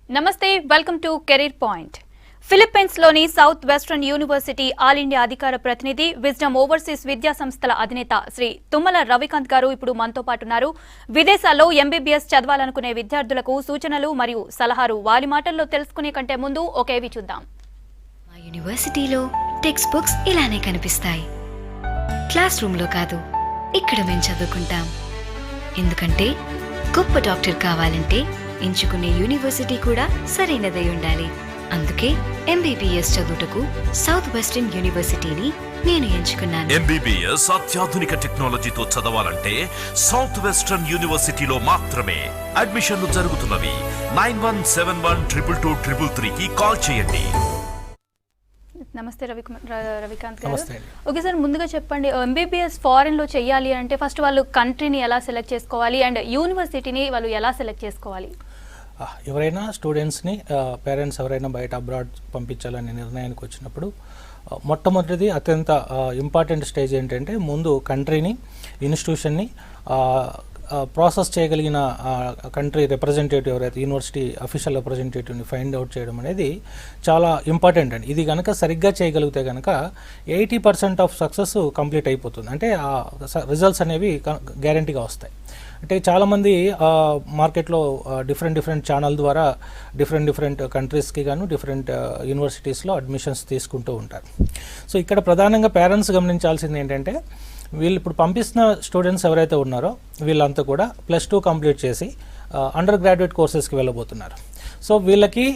నమస్తే welcome to career point. Philippines లోని south western university all India అధికార ప్రతినిధి విజ్డమ్ ఓవర్సీస్ విద్యా సంస్థల అధినేత శ్రీ తుమ్మల రవికాంత్ గారు ఇప్పుడు మనతో పాటు ఉన్నారు. విదేశాల్లో ఎంబీబీఎస్ చదవాలనుకునే విద్యార్థులకు సూచనలు మరియు సలహాలు వారి మాటల్లో తెలుసుకునే కంటే ముందు ఒకేవి చూద్దాం. మా యూనివర్సిటీలో టెక్స్ట్ బుక్స్ ఇలానే కనిపిస్తాయి. క్లాస్ రూమ్ లో కాదు, ఇక్కడ మేము చదువుకుంటాం. ఎందుకంటే గొప్ప డాక్టర్ కావాలంటే ఎంచుకునే యూనివర్సిటీ కూడా సరైనదై ఉండాలి. అందుకే ఎంబీబీఎస్ చదువుటకు సౌత్ వెస్టర్న్ యూనివర్సిటీని నేను ఎంచుకున్నాను. ఎంబీబీఎస్ అత్యాధునిక టెక్నాలజీతో చదవాలంటే సౌత్ వెస్టర్న్ యూనివర్సిటీలో మాత్రమే అడ్మిషన్లు జరుగుతున్నవి. 91712233కి కాల్ చేయండి. నమస్తే రవికాంత్ గారు. ఓకే సార్, ముందుగా చెప్పండి, ఎంబీబీఎస్ ఫారెన్ లో చేయాలి అంటే ఫస్ట్ వాళ్ళు కంట్రీని ఎలా సెలెక్ట్ చేసుకోవాలి అండ్ యూనివర్సిటీని వాళ్ళు ఎలా సెలెక్ట్ చేసుకోవాలి? ఎవరైనా స్టూడెంట్స్ని పేరెంట్స్ ఎవరైనా బయట అబ్రాడ్ పంపించాలనే నిర్ణయానికి వచ్చినప్పుడు మొట్టమొదటిది అత్యంత ఇంపార్టెంట్ స్టేజ్ ఏంటంటే ముందు కంట్రీని, ఇన్స్టిట్యూషన్ని, ప్రాసెస్ చేయగలిగిన కంట్రీ రిప్రజెంటేటివ్ ఎవరైతే యూనివర్సిటీ అఫీషియల్ రిప్రజెంటేటివ్ని ఫైండ్ అవుట్ చేయడం అనేది చాలా ఇంపార్టెంట్ అండి. ఇది కనుక సరిగ్గా చేయగలిగితే కనుక 80% ఆఫ్ సక్సెస్ కంప్లీట్ అయిపోతుంది. అంటే ఆ రిజల్ట్స్ అనేవి గ్యారంటీగా వస్తాయి. అంటే చాలామంది మార్కెట్లో డిఫరెంట్ ఛానల్ ద్వారా డిఫరెంట్ కంట్రీస్కి గాను డిఫరెంట్ యూనివర్సిటీస్లో అడ్మిషన్స్ తీసుకుంటూ ఉంటారు. సో ఇక్కడ ప్రధానంగా పేరెంట్స్ గమనించాల్సింది ఏంటంటే వీళ్ళు ఇప్పుడు పంపిస్తున్న స్టూడెంట్స్ ఎవరైతే ఉన్నారో వీళ్ళంతా కూడా +2 కంప్లీట్ చేసి అండర్ గ్రాడ్యుయేట్ కోర్సెస్కి వెళ్ళబోతున్నారు. సో వీళ్ళకి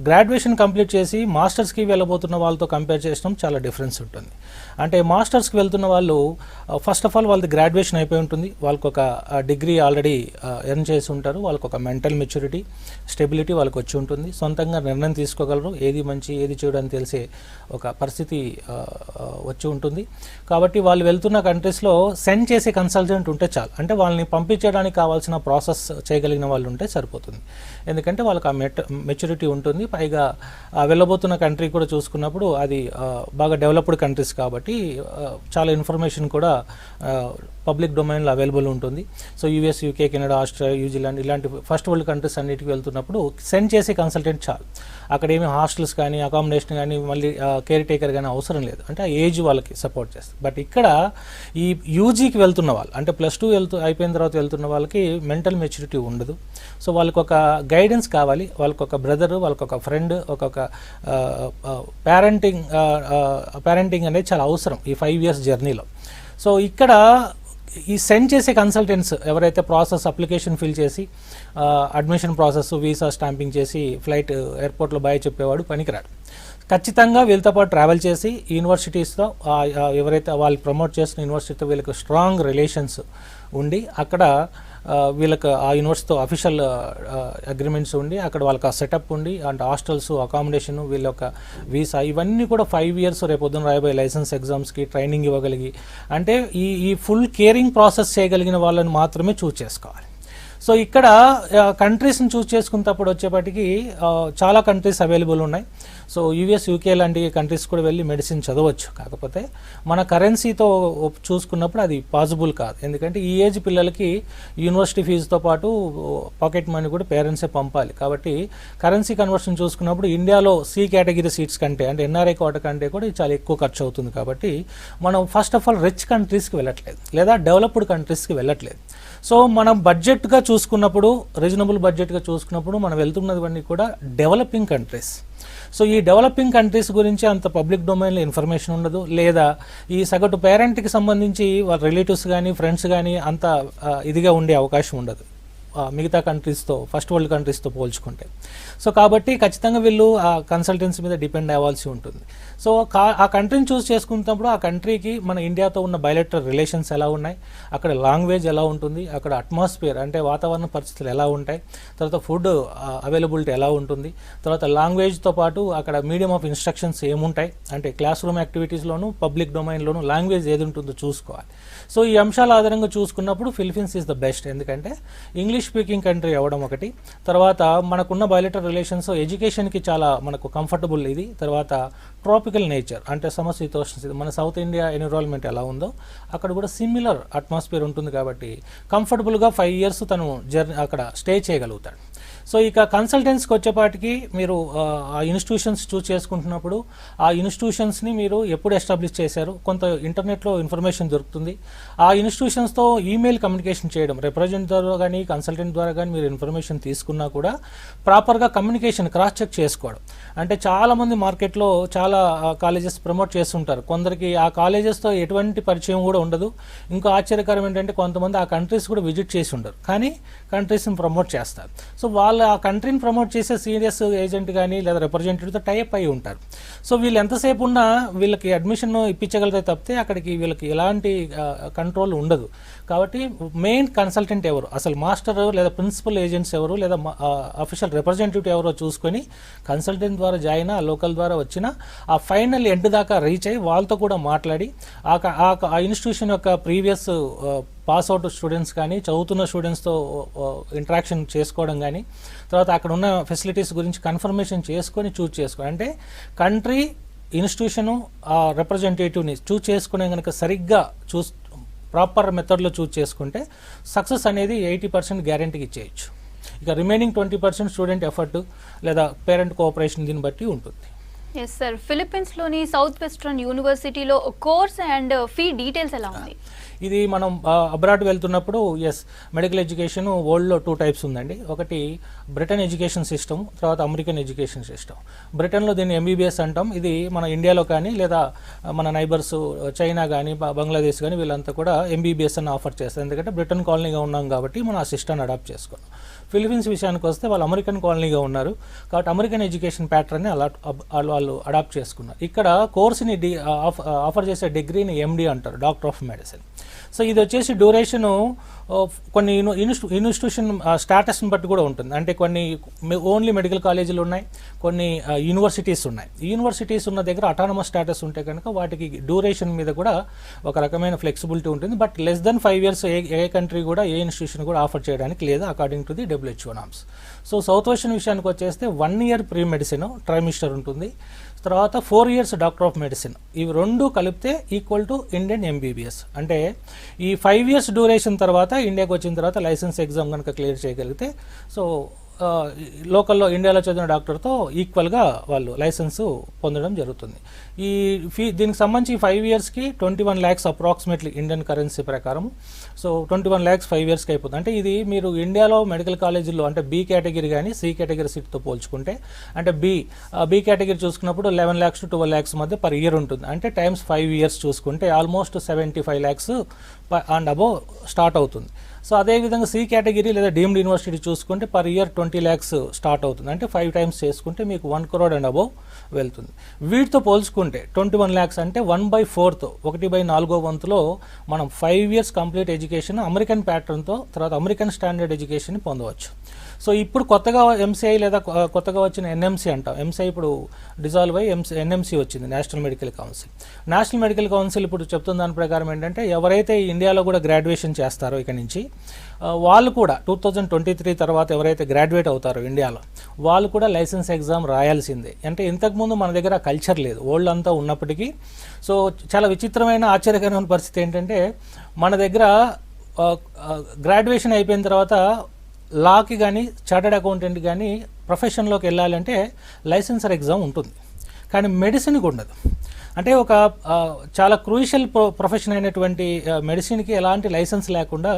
గ్రాడ్యుయేషన్ కంప్లీట్ చేసి మాస్టర్స్కి వెళ్ళబోతున్న వాళ్ళతో కంపేర్ చేయడం చాలా డిఫరెన్స్ ఉంటుంది. అంటే మాస్టర్స్కి వెళ్తున్న వాళ్ళు ఫస్ట్ ఆఫ్ ఆల్ వాళ్ళది గ్రాడ్యుయేషన్ అయిపోయి ఉంటుంది, వాళ్ళకి ఒక డిగ్రీ ఆల్రెడీ ఎర్న్ చేసి ఉంటారు, వాళ్ళకి ఒక మెంటల్ మెచ్యూరిటీ, స్టెబిలిటీ వాళ్ళకి వచ్చి ఉంటుంది, సొంతంగా నిర్ణయం తీసుకోగలరు, ఏది మంచి ఏది చెడు అని తెలిసే ఒక పరిస్థితి వచ్చి ఉంటుంది. కాబట్టి వాళ్ళు వెళ్తున్న కంట్రీస్లో సెండ్ చేసే కన్సల్టెంట్ ఉంటే చాలు. అంటే వాళ్ళని పంపించడానికి కావాల్సిన ప్రాసెస్ చేయగలిగిన వాళ్ళు ఉంటే సరిపోతుంది. ఎందుకంటే వాళ్ళకి ఆ మెచ్యూరిటీ ఉంటుంది. పైగా వెళ్ళబోతున్న కంట్రీ కూడా చూసుకున్నప్పుడు అది బాగా డెవలప్డ్ కంట్రీస్ కాబట్టి చాలా ఇన్ఫర్మేషన్ కూడా పబ్లిక్ డొమైన్లో అవైలబుల్ ఉంటుంది. So US, UK, Canada, Australia, New Zealand ఇలాంటి ఫస్ట్ వరల్డ్ కంట్రీస్ అన్నిటికి వెళ్తున్నప్పుడు సెండ్ చేసే కన్సల్టెంట్ చాలు. అక్కడ ఏమి హాస్టల్స్ కానీ అకామిడేషన్ కానీ మళ్ళీ కేర్ టేకర్ కానీ అవసరం లేదు. అంటే ఆ ఏజ్ వాళ్ళకి సపోర్ట్ చేస్తుంది. బట్ ఇక్కడ ఈ యూజీకి వెళ్తున్న వాళ్ళు అంటే +2 అయిపోయిన తర్వాత వెళ్తున్న వాళ్ళకి మెంటల్ మెచ్యూరిటీ ఉండదు. సో వాళ్ళకి ఒక గైడెన్స్ కావాలి, వాళ్ళకి ఒక బ్రదరు, వాళ్ళకి ఒక ఫ్రెండ్, ఒక పేరెంటింగ్ అనేది చాలా అవసరం ఈ 5 years జర్నీలో. సో ఇక్కడ ఈ సెండ్ చేసే కన్సల్టెంట్స్ ఎవరైతే ప్రాసెస్ అప్లికేషన్ ఫిల్ చేసి అడ్మిషన్ ప్రాసెస్, వీసా స్టాంపింగ్ చేసి ఫ్లైట్ ఎయిర్పోర్ట్లో బాయ్ చెప్పేవాడు పనికిరాడు. ఖచ్చితంగా వీళ్ళతో పాటు ట్రావెల్ చేసి యూనివర్సిటీస్తో ఎవరైతే వాళ్ళు ప్రమోట్ చేస్తున్న యూనివర్సిటీతో వీళ్ళకి స్ట్రాంగ్ రిలేషన్స్ ఉండి అక్కడ వీళ్ళకి ఆ యూనివర్సిటీతో అఫీషియల్ అగ్రిమెంట్స్ ఉండి అక్కడ వాళ్ళకి ఆ సెటప్ ఉండి అంటే హాస్టల్స్, అకామిడేషను, వీళ్ళ యొక్క వీసా ఇవన్నీ కూడా 5 years రేపొద్దున రాయబోయే లైసెన్స్ ఎగ్జామ్స్కి ట్రైనింగ్ ఇవ్వగలిగి అంటే ఈ ఫుల్ కేరింగ్ ప్రాసెస్ చేయగలిగిన వాళ్ళని మాత్రమే చూస్ చేసుకోవాలి. సో ఇక్కడ కంట్రీస్ని చూస్ చేసుకున్నప్పుడు వచ్చేప్పటికి చాలా కంట్రీస్ అవైలబుల్ ఉన్నాయి. సో యూఎస్, యూకే లాంటి కంట్రీస్ కూడా వెళ్ళి మెడిసిన్ చదవచ్చు. కాకపోతే మన కరెన్సీతో చూసుకున్నప్పుడు అది పాసిబుల్ కాదు. ఎందుకంటే ఈ ఏజ్ పిల్లలకి యూనివర్సిటీ ఫీజుతో పాటు పాకెట్ మనీ కూడా పేరెంట్సే పంపాలి. కాబట్టి కరెన్సీ కన్వర్షన్ చూసుకున్నప్పుడు ఇండియాలో C కేటగిరీ సీట్స్ కంటే అంటే ఎన్ఆర్ఐ కోట కంటే కూడా చాలా ఎక్కువ ఖర్చు అవుతుంది. కాబట్టి మనం ఫస్ట్ ఆఫ్ ఆల్ రిచ్ కంట్రీస్కి వెళ్ళట్లేదు లేదా డెవలప్డ్ కంట్రీస్కి వెళ్ళట్లేదు. సో మనం బడ్జెట్గా చూసుకున్నప్పుడు, రీజనబుల్ బడ్జెట్గా చూసుకున్నప్పుడు మనం వెళ్తున్నవన్నీ కూడా డెవలపింగ్ కంట్రీస్. సో ఈ డెవలపింగ్ కంట్రీస్ గురించి అంత పబ్లిక్ డొమైన్లో ఇన్ఫర్మేషన్ ఉండదు, లేదా ఈ సగటు పేరెంట్కి సంబంధించి వాళ్ళ రిలేటివ్స్ కానీ ఫ్రెండ్స్ కానీ అంత ఇదిగా ఉండే అవకాశం ఉండదు మిగతా కంట్రీస్తో, ఫస్ట్ వరల్డ్ కంట్రీస్తో పోల్చుకుంటే. సో కాబట్టి ఖచ్చితంగా వీళ్ళు ఆ కన్సల్టెన్సీ మీద డిపెండ్ అవ్వాల్సి ఉంటుంది. సో ఆ కంట్రీని చూస్ చేసుకున్నప్పుడు ఆ కంట్రీకి మన ఇండియాతో ఉన్న బయలెటరల్ రిలేషన్స్ ఎలా ఉన్నాయి, అక్కడ లాంగ్వేజ్ ఎలా ఉంటుంది, అక్కడ అట్మాస్ఫియర్ అంటే వాతావరణ పరిస్థితులు ఎలా ఉంటాయి, తర్వాత ఫుడ్ అవైలబిలిటీ ఎలా ఉంటుంది, తర్వాత లాంగ్వేజ్తో పాటు అక్కడ మీడియం ఆఫ్ ఇన్స్ట్రక్షన్స్ ఏముంటాయి అంటే క్లాస్ రూమ్ యాక్టివిటీస్లోను పబ్లిక్ డొమైన్లోను లాంగ్వేజ్ ఏది ఉంటుందో చూసుకోవాలి. సో ఈ అంశాల ఆధారంగా చూసుకున్నప్పుడు ఫిలిప్పీన్స్ ఈజ్ ద బెస్ట్. ఎందుకంటే ఇంగ్లీష్ స్పీకింగ్ కంట్రీ అవ్వడం ఒకటి, తర్వాత మనకున్న బయలెటరల్ రిలేషన్స్ ఎడ్యుకేషన్కి చాలా మనకు కంఫర్టబుల్ ఇది, తర్వాత ట్రాపికల్ నేచర్ అంటే సమశీతోష్ణ మన సౌత్ ఇండియా ఎన్విరాన్మెంట్ ఎలా ఉందో అక్కడ కూడా సిమిలర్ అట్మాస్ఫియర్ ఉంటుంది. కాబట్టి కంఫర్టబుల్గా 5 years తను జర్నీ అక్కడ స్టే చేయగలుగుతాడు. సో ఇక కన్సల్టెన్స్కి వచ్చేపాటికి మీరు ఆ ఇన్స్టిట్యూషన్స్ చూస్ చేసుకుంటున్నప్పుడు ఆ ఇన్స్టిట్యూషన్స్ని మీరు ఎప్పుడు ఎస్టాబ్లిష్ చేశారు, కొంత ఇంటర్నెట్లో ఇన్ఫర్మేషన్ దొరుకుతుంది. ఆ ఇన్స్టిట్యూషన్స్తో ఈమెయిల్ కమ్యూనికేషన్ చేయడం, రిప్రజెంట్ ద్వారా కానీ కన్సల్టెంట్ ద్వారా కానీ మీరు ఇన్ఫర్మేషన్ తీసుకున్నా కూడా ప్రాపర్గా కమ్యూనికేషన్ క్రాస్ చెక్ చేసుకోవడం. అంటే చాలామంది మార్కెట్లో చాలా కాలేజెస్ ప్రమోట్ చేస్తుంటారు, కొందరికి ఆ కాలేజెస్తో ఎటువంటి పరిచయం కూడా ఉండదు. ఇంకో ఆశ్చర్యకరం ఏంటంటే కొంతమంది ఆ కంట్రీస్ కూడా విజిట్ చేసి ఉండరు, కానీ కంట్రీస్ని ప్రమోట్ చేస్తారు. సో వాళ్ళు ఆ కంట్రీని ప్రమోట్ చేసే సీరియస్ ఏజెంట్ కానీ లేదా రిప్రజెంటేటివ్తో టైప్ అయి ఉంటారు. సో వీళ్ళు ఎంతసేపు ఉన్నా వీళ్ళకి అడ్మిషన్ ఇప్పించగలిగితే తప్పితే అక్కడికి వీళ్ళకి ఎలాంటి కంట్రోల్ ఉండదు. కాబట్టి మెయిన్ కన్సల్టెంట్ ఎవరు, అసలు మాస్టర్ లేదా ప్రిన్సిపల్ ఏజెంట్స్ ఎవరు లేదా అఫీషియల్ రిప్రజెంటేటివ్ ఎవరో చూసుకొని కన్సల్టెంట్ ద్వారా జాయిన్ లోకల్ ద్వారా వచ్చిన ఆ ఫైనల్ ఎండ్ దాకా రీచ్ అయ్యి వాళ్ళతో కూడా మాట్లాడి ఆ ఇన్స్టిట్యూషన్ యొక్క ప్రీవియస్ పాస్ అవుట్ స్టూడెంట్స్ కానీ చదువుతున్న స్టూడెంట్స్తో ఇంటరాక్షన్ చేసుకోవడం కానీ, తర్వాత అక్కడ ఉన్న ఫెసిలిటీస్ గురించి కన్ఫర్మేషన్ చేసుకొని చూజ్ చేసుకోవడం. అంటే కంట్రీ, ఇన్స్టిట్యూషను, ఆ రిప్రజెంటేటివ్ని చూజ్ చేసుకునే కనుక సరిగ్గా ప్రాపర్ మెథడ్లో చూజ్ చేసుకుంటే సక్సెస్ అనేది 80% గ్యారెంటీకి ఇచ్చేయచ్చు. ఇక రిమైనింగ్ 20% స్టూడెంట్ ఎఫర్ట్ లేదా పేరెంట్ కోఆపరేషన్ దీన్ని బట్టి ఉంటుంది. ఎస్ సార్, ఫిలిప్పీన్స్లోని సౌత్ వెస్ట్రన్ యూనివర్సిటీలో కోర్స్ అండ్ ఫీ డీటెయిల్స్ ఎలా ఉంది? ఇది మనం అబ్రాడ్ వెళ్తున్నప్పుడు మెడికల్ ఎడ్యుకేషన్ వరల్డ్లో 2 టైప్స్ ఉందండి. ఒకటి బ్రిటన్ ఎడ్యుకేషన్ సిస్టమ్, తర్వాత అమెరికన్ ఎడ్యుకేషన్ సిస్టమ్. బ్రిటన్లో దీన్ని ఎంబీబీఎస్ అంటాం. ఇది మన ఇండియాలో కానీ లేదా మన నైబర్స్ చైనా కానీ బంగ్లాదేశ్ కానీ వీళ్ళంతా కూడా ఎంబీబీఎస్ అని ఆఫర్ చేస్తారు. ఎందుకంటే బ్రిటన్ కాలనీగా ఉన్నాం కాబట్టి మనం ఆ సిస్టమ్ని అడాప్ట్ చేసుకున్నాం. ఫిలిప్పీన్స్ విషయానికి వస్తే వాళ్ళు అమెరికన్ కాలనీగా ఉన్నారు కాబట్టి అమెరికన్ ఎడ్యుకేషన్ ప్యాటర్న్ని వాళ్ళు అడాప్ట్ చేసుకున్నారు. ఇక్కడ కోర్సుని ఆఫర్ చేసే డిగ్రీని ఎండి అంటారు, డాక్టర్ ఆఫ్ మెడిసిన్. సో ఇది వచ్చేసి డ్యూరేషను కొన్ని ఇన్స్టిట్యూషన్ స్టాటస్ని బట్టి కూడా ఉంటుంది. అంటే కొన్ని ఓన్లీ మెడికల్ కాలేజీలు ఉన్నాయి, కొన్ని యూనివర్సిటీస్ ఉన్నాయి. యూనివర్సిటీస్ ఉన్న దగ్గర అటానమస్ స్టాటస్ ఉంటే కనుక వాటికి డ్యూరేషన్ మీద కూడా ఒక రకమైన ఫ్లెక్సిబిలిటీ ఉంటుంది. But less than 5 years A country కూడా ఏ ఇన్స్టిట్యూషన్ కూడా ఆఫర్ చేయడానికి లేదు according to the WHO norms. So south western విషయానికి వచ్చేస్తే 1 year ప్రీ మెడిసిన్ ట్రైమిస్టర్ ఉంటుంది, తర్వాత 4 years డాక్టర్ ఆఫ్ మెడిసిన్. ఇవి రెండు కలిపితే ఈక్వల్ టు ఇండియన్ ఎంబీబీఎస్. అంటే ఈ 5 years డ్యూరేషన్ తర్వాత ఇండియాకి వచ్చిన తర్వాత లైసెన్స్ ఎగ్జామ్ కనుక క్లియర్ చేయగలిగితే సో లోకల్లో ఇండియాలో చదివిన డాక్టర్తో ఈక్వల్గా వాళ్ళు లైసెన్స్ పొందడం జరుగుతుంది. ఈ దీనికి సంబంధించి 5 yearsకి 21 lakhs అప్రాక్సిమేట్లీ ఇండియన్ కరెన్సీ ప్రకారం. సో 21 lakhs 5 yearsకి అయిపోతుంది. అంటే ఇది మీరు ఇండియాలో మెడికల్ కాలేజీల్లో అంటే బి కేటగిరీ కానీ సి కేటగిరీ సీట్తో పోల్చుకుంటే, అంటే బి కేటగిరీ చూసుకున్నప్పుడు 11 lakhs to 12 lakhs మధ్య పర్ ఇయర్ ఉంటుంది. అంటే టైమ్స్ 5 years చూసుకుంటే almost 75 lakhs and above start అవుతుంది. సో అదేవిధంగా సి కేటగిరీ లేదా డీమ్డ్ యూనివర్సిటీ చూసుకుంటే పర్ ఇయర్ 20 lakhs స్టార్ట్ అవుతుంది. అంటే 5 times చేసుకుంటే మీకు 1 crore అండ్ అబోవ్ వెళ్తుంది. వీటితో పోల్చుకుంటే 21 lakhs అంటే 1/4 1/4 వంతులో మనం 5 years కంప్లీట్ ఎడ్యుకేషన్ అమెరికన్ ప్యాటర్న్తో తర్వాత అమెరికన్ స్టాండర్డ్ ఎడ్యుకేషన్ పొందవచ్చు. సో ఇప్పుడు కొత్తగా ఎంసీఐ లేదా కొత్తగా వచ్చిన ఎన్ఎంసీ అంటాం. ఎంసీఐ ఇప్పుడు డిజాల్వ్ అయ్యి ఎన్ఎంసీ వచ్చింది, national medical council. National medical council ఇప్పుడు చెప్తున్న దాని ప్రకారం ఏంటంటే ఎవరైతే ఇండియాలో కూడా గ్రాడ్యుయేషన్ చేస్తారో ఇక నుంచి వాళ్ళు కూడా 2023 తర్వాత ఎవరైతే గ్రాడ్యుయేట్ అవుతారో ఇండియాలో వాళ్ళు కూడా లైసెన్స్ ఎగ్జామ్ రాయాల్సిందే. అంటే ఇంతకుముందు మన దగ్గర కల్చర్ లేదు, వరల్డ్ అంతా ఉన్నప్పటికీ. సో చాలా విచిత్రమైన ఆశ్చర్యకరమైన పరిస్థితి ఏంటంటే మన దగ్గర గ్రాడ్యుయేషన్ అయిపోయిన తర్వాత లాకి కానీ చార్టర్డ్ అకౌంటెంట్ కానీ ప్రొఫెషన్లోకి వెళ్ళాలంటే లైసెన్సర్ ఎగ్జామ్ ఉంటుంది, కానీ మెడిసిన్కి ఉండదు. అంటే ఒక చాలా క్రూషియల్ ప్రొఫెషన్ అయినటువంటి మెడిసిన్కి ఎలాంటి లైసెన్స్ లేకుండా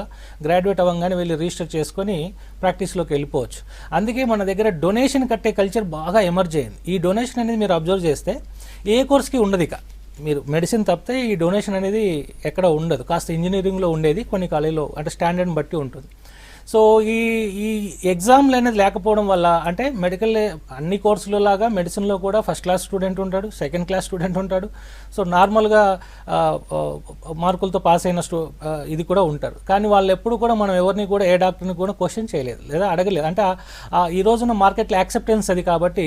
గ్రాడ్యుయేట్ అవ్వగానే వెళ్ళి రిజిస్టర్ చేసుకొని ప్రాక్టీస్లోకి వెళ్ళిపోవచ్చు. అందుకే మన దగ్గర డొనేషన్ కట్టే కల్చర్ బాగా ఎమర్జ్ అయింది. ఈ డొనేషన్ అనేది మీరు అబ్జర్వ్ చేస్తే ఏ కోర్స్కి ఉండదు. ఇక మీరు మెడిసిన్ తప్పితే ఈ డొనేషన్ అనేది ఎక్కడ ఉండదు. కాస్త ఇంజనీరింగ్లో ఉండేది, కొన్ని కాలేజీలో అంటే స్టాండర్డ్ని బట్టి ఉంటుంది. సో ఈ ఎగ్జామ్లు అనేది లేకపోవడం వల్ల అంటే మెడికల్ అన్ని కోర్సులో లాగా మెడిసిన్లో కూడా ఫస్ట్ క్లాస్ స్టూడెంట్ ఉంటాడు, సెకండ్ క్లాస్ స్టూడెంట్ ఉంటాడు. సో నార్మల్గా మార్కులతో పాస్ అయిన ఇది కూడా ఉంటారు. కానీ వాళ్ళు ఎప్పుడు కూడా మనం ఎవరిని కూడా ఏ డాక్టర్ని కూడా క్వశ్చన్ చేయలేదు లేదా అడగలేదు. అంటే ఈ రోజున మార్కెట్లో యాక్సెప్టెన్స్ అది కాబట్టి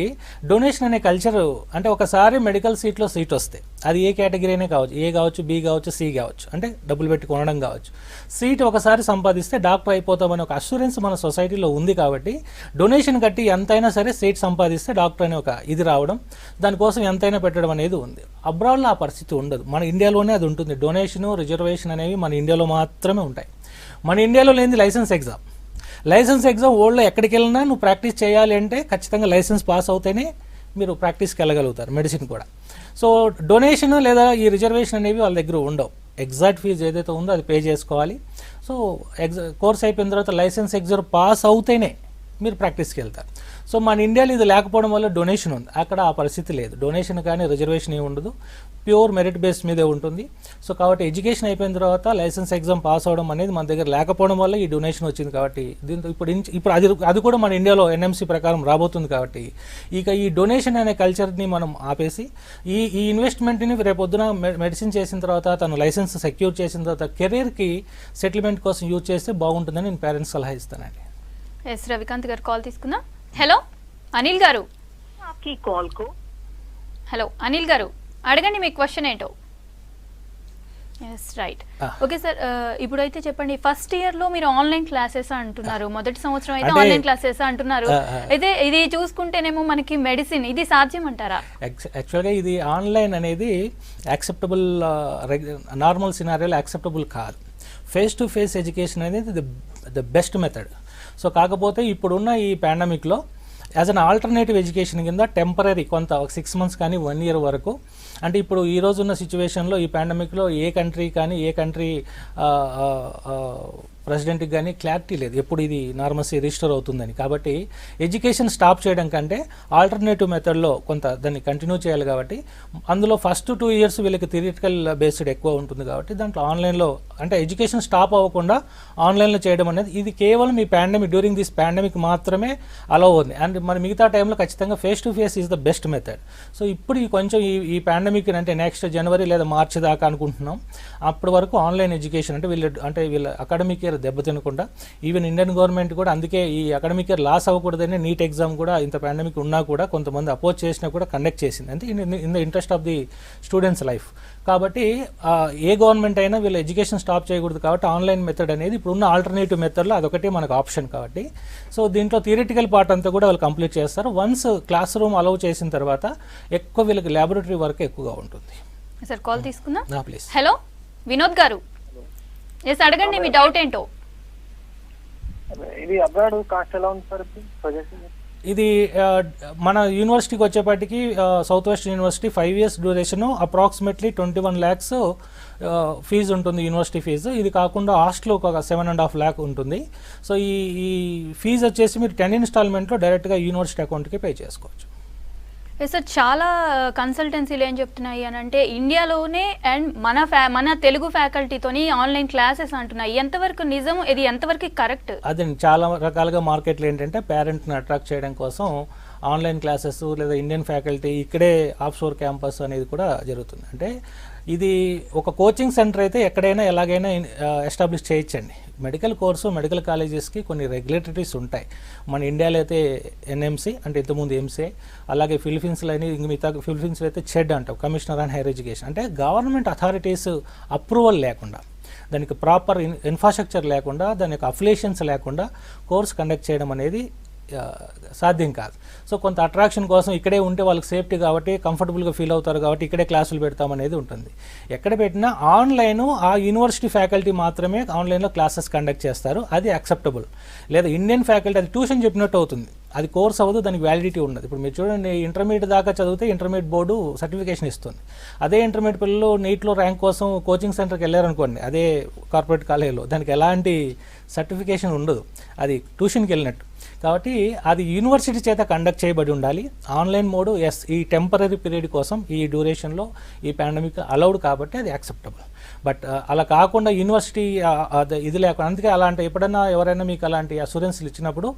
డొనేషన్ అనే కల్చర్. అంటే ఒకసారి మెడికల్ సీట్లో సీట్ వస్తే అది ఏ కేటగిరీ అయినా కావచ్చు, ఏ కావచ్చు, బి కావచ్చు, సి కావచ్చు, అంటే డబ్బులు పెట్టి కొనడం కావచ్చు. సీట్ ఒకసారి సంపాదిస్తే డాక్టర్ అయిపోతామని ఒక అష్యూరెన్స్ మన సొసైటీలో ఉంది కాబట్టి డొనేషన్ కట్టి ఎంతైనా సరే సీట్ సంపాదిస్తే డాక్టర్ అనే ఒక ఇది రావడం, దానికోసం ఎంతైనా పెట్టడం అనేది ఉంది. అబ్రాడ్లో ఆ పరిస్థితి ఉండదు, మన ఇండియాలోనే అది ఉంటుంది. డొనేషను, రిజర్వేషన్ అనేవి మన ఇండియాలో మాత్రమే ఉంటాయి. మన ఇండియాలో లేనిది లైసెన్స్ ఎగ్జామ్. లైసెన్స్ ఎగ్జామ్ వరల్డ్లో ఎక్కడికి వెళ్ళినా నువ్వు ప్రాక్టీస్ చేయాలి అంటే ఖచ్చితంగా లైసెన్స్ పాస్ అవుతేనే మీరు ప్రాక్టీస్కి వెళ్ళగలుగుతారు, మెడిసిన్ కూడా. సో డొనేషన్ లేదా ఈ రిజర్వేషన్ అనేవి వాళ్ళ దగ్గర ఉండవు. ఎగ్జాక్ట్ ఫీజు ఏదైతే ఉందో అది పే చేసుకోవాలి. సో కోర్స్ అయిపోయిన తర్వాత లైసెన్స్ ఎగ్జామ్ పాస్ అవుతేనే మీరు ప్రాక్టీస్కి వెళ్తారు. సో మన ఇండియాలో ఇది లేకపోవడం వల్ల డొనేషన్ ఉంది, అక్కడ ఆ పరిస్థితి లేదు. డొనేషన్ కానీ రిజర్వేషన్ ఏమి ఉండదు, ప్యూర్ మెరిట్ బేస్ మీదే ఉంటుంది. సో కాబట్టి ఎడ్యుకేషన్ అయిపోయిన తర్వాత లైసెన్స్ ఎగ్జామ్ పాస్ అవడం అనేది మన దగ్గర లేకపోవడం వల్ల ఈ డొనేషన్ వచ్చింది. కాబట్టి దీంతో ఇప్పుడు అది కూడా మన ఇండియాలో ఎన్ఎంసీ ప్రకారం రాబోతుంది. కాబట్టి ఇక ఈ డొనేషన్ అనే కల్చర్ని మనం ఆపేసి ఈ ఇన్వెస్ట్మెంట్ని రేపొద్దున మెడిసిన్ చేసిన తర్వాత తను లైసెన్స్ సెక్యూర్ చేసిన తర్వాత కెరీర్కి సెటిల్మెంట్ కోసం యూజ్ చేస్తే బాగుంటుందని నేను పేరెంట్స్ సలహా ఇస్తానండి. ఎస్ రవికాంత్ గారు కాల్ తీసుకుందాం. హలో అనిల్ గారు. హలో అనిల్ గారు, అడగండి మీ క్వశ్చన్ ఏంటో. Yes right. ఓకే సార్, ఇప్పుడైతే చెప్పండి, ఫస్ట్ ఇయర్ లో మీరు ఆన్లైన్ క్లాసెస్ అంటున్నారు, మొదటి సంవత్సరం అయితే ఆన్లైన్ క్లాసెస్ అంటున్నారు. అయితే ఇది చూసుకుంటేనేమో మనకి మెడిసిన్ ఇది సాధ్యం అంటారా? యాక్చువల్గా ఇది ఆన్లైన్ అనేది యాక్సెప్టబుల్, నార్మల్ సినారియోలో యాక్సెప్టబుల్ కాదు. ఫేస్ టు ఫేస్ ఎడ్యుకేషన్ అనేది ద బెస్ట్ మెథడ్. సో కాకపోతే ఇప్పుడున్న ఈ పాండమిక్లో యాజ్ అన్ ఆల్టర్నేటివ్ ఎడ్యుకేషన్ కింద టెంపరీ కొంత 6 months కానీ 1 year వరకు, అంటే ఇప్పుడు ఈ రోజున్న సిచ్యువేషన్లో ఈ పాండమిక్లో ఏ కంట్రీ ప్రెసిడెంట్కి కానీ క్లారిటీ లేదు ఎప్పుడు ఇది నార్మల్సీ రిజిస్టర్ అవుతుందని. కాబట్టి ఎడ్యుకేషన్ స్టాప్ చేయడం కంటే ఆల్టర్నేటివ్ మెథడ్లో కొంత దాన్ని కంటిన్యూ చేయాలి. కాబట్టి అందులో ఫస్ట్ 2 years వీళ్ళకి థియరిటికల్ బేస్డ్ ఎక్కువ ఉంటుంది. కాబట్టి దాంట్లో ఆన్లైన్లో అంటే ఎడ్యుకేషన్ స్టాప్ అవ్వకుండా ఆన్లైన్లో చేయడం అనేది ఇది కేవలం ఈ డ్యూరింగ్ దిస్ పాండమిక్ మాత్రమే అలౌ అవుతుంది. అండ్ మన మిగతా టైంలో ఖచ్చితంగా face to face is the best method. So ఇప్పుడు కొంచెం ఈ పాండమిక్ అంటే నెక్స్ట్ జనవరి లేదా మార్చి దాకా అనుకుంటున్నాం. అప్పటి వరకు ఆన్లైన్ ఎడ్యుకేషన్ అంటే వీళ్ళ అకాడమిక్ ఇయర్ దెబ్బతినకుండా, ఈవెన్ ఇండియన్ గవర్నమెంట్ కూడా అందుకే ఈ అకాడమిక్ ఇయర్ లాస్ అవ్వకూడదని నీట్ ఎగ్జామ్ కూడా ఇంత పాండమిక్ ఉన్నా కూడా కొంతమంది అపోజ్ చేసినా కూడా కండక్ట్ చేసింది, అంటే in the interest of the students life. కాబట్టి ఏ గవర్నమెంట్ అయినా వీళ్ళు ఎడ్యుకేషన్ స్టాప్ చేయకూడదు. కాబట్టి ఆన్లైన్ మెథడ్ అనేది ఇప్పుడున్న ఆల్టర్నేటివ్ మెథడ్లో అదొకటే మనకు ఆప్షన్. కాబట్టి సో దీంట్లో థియరిటికల్ పార్ట్ అంతా కూడా వాళ్ళు కంప్లీట్ చేస్తారు. వన్స్ క్లాస్ రూమ్ అలౌ చేసిన తర్వాత ఎక్కువ వీళ్ళకి ల్యాబొరేటరీ వర్క్ ఎక్కువగా ఉంటుంది. సార్ కాల్ తీసుకుందాం. ప్లీజ్. హలో వినోద్ గారు, ఎస్ అడగండి మీ డౌట్ ఏంటో. ఇది అబ్రాడ్ కాస్ట్ ఎలా ఉంది సార్ సజెషన్? ఇది మన యూనివర్సిటీకి వచ్చేపాటికి south west university 5 years duration approximately 21 lakhs fees ఉంటుంది, యూనివర్సిటీ ఫీజు. ఇది కాకుండా హాస్టల్ ఒక 7.5 lakh ఉంటుంది. సో ఈ ఫీజు వచ్చేసి మీరు 10 installmentలో డైరెక్ట్గా యూనివర్సిటీ అకౌంట్కి పే చేసుకోవచ్చు. సార్ చాలా కన్సల్టెన్సీలు ఏం చెప్తున్నాయి అని అంటే ఇండియాలోనే అండ్ మన తెలుగు ఫ్యాకల్టీతోని ఆన్లైన్ క్లాసెస్ అంటున్నాయి. ఎంతవరకు నిజం, ఇది ఎంతవరకు కరెక్ట్? అదే చాలా రకాలుగా మార్కెట్లో ఏంటంటే పేరెంట్ని అట్రాక్ట్ చేయడం కోసం ఆన్లైన్ క్లాసెస్ లేదా ఇండియన్ ఫ్యాకల్టీ ఇక్కడే ఆఫ్షోర్ క్యాంపస్ అనేది కూడా జరుగుతుంది. అంటే ఇది ఒక కోచింగ్ సెంటర్ అయితే ఎక్కడైనా ఎలాగైనా ఎస్టాబ్లిష్ చేయొచ్చండి. మెడికల్ కోర్సు మెడికల్ కాలేజెస్కి కొన్ని రెగ్యులేటరీస్ ఉంటాయి. మన ఇండియాలో అయితే ఎన్ఎంసీ అంటే ఇంతకుముందు ఎంసీఐ, అలాగే ఫిలిపీన్స్లో మిగతా ఫిలిపీన్స్లో అయితే చెడ్ అంటాం, కమిషనర్ ఆన్ హైయర్ ఎడ్యుకేషన్. అంటే గవర్నమెంట్ అథారిటీస్ అప్రూవల్ లేకుండా, దానికి ప్రాపర్ ఇన్ఫ్రాస్ట్రక్చర్ లేకుండా, దాని యొక్క అఫిలియేషన్స్ లేకుండా కోర్స్ కండక్ట్ చేయడం అనేది సాధ్యం కాదు. సో కొంత అట్రాక్షన్ కోసం ఇక్కడే ఉంటే వాళ్ళకి సేఫ్టీ కాబట్టి కంఫర్టబుల్గా ఫీల్ అవుతారు కాబట్టి ఇక్కడే క్లాసులు పెడతామనేది ఉంటుంది. ఎక్కడ పెట్టినా ఆన్లైన్ ఆ యూనివర్సిటీ ఫ్యాకల్టీ మాత్రమే ఆన్లైన్లో క్లాసెస్ కండక్ట్ చేస్తారు, అది యాక్సెప్టబుల్. లేదా ఇండియన్ ఫ్యాకల్టీ అది ట్యూషన్ చెప్పినట్టు అవుతుంది, అది కోర్స్ అవ్వదు, దానికి వ్యాలిడిటీ ఉండదు. ఇప్పుడు మీరు చూడండి, ఇంటర్మీడియట్ దాకా చదివితే ఇంటర్మీడియట్ బోర్డు సర్టిఫికేషన్ ఇస్తుంది. అదే ఇంటర్మీడియట్ పిల్లలు నీట్లో ర్యాంక్ కోసం కోచింగ్ సెంటర్కి వెళ్ళారనుకోండి, అదే కార్పొరేట్ కాలేజీలో, దానికి ఎలాంటి సర్టిఫికేషన్ ఉండదు, అది ట్యూషన్కి వెళ్ళినట్టు. కాబట్టి అది యూనివర్సిటీ చేత కండక్ట్ చేయబడి ఉండాలి. ఆన్లైన్ మోడ్ ఈ టెంపరీ పీరియడ్ కోసం ఈ డ్యూరేషన్లో ఈ పాండమిక్ అలౌడ్ కాబట్టి అది యాక్సెప్టబుల్. బట్ అలా కాకుండా యూనివర్సిటీ ఇది లేకుండా, అందుకే అలాంటి ఎప్పుడైనా ఎవరైనా మీకు అలాంటి అసూరెన్స్లు ఇచ్చినప్పుడు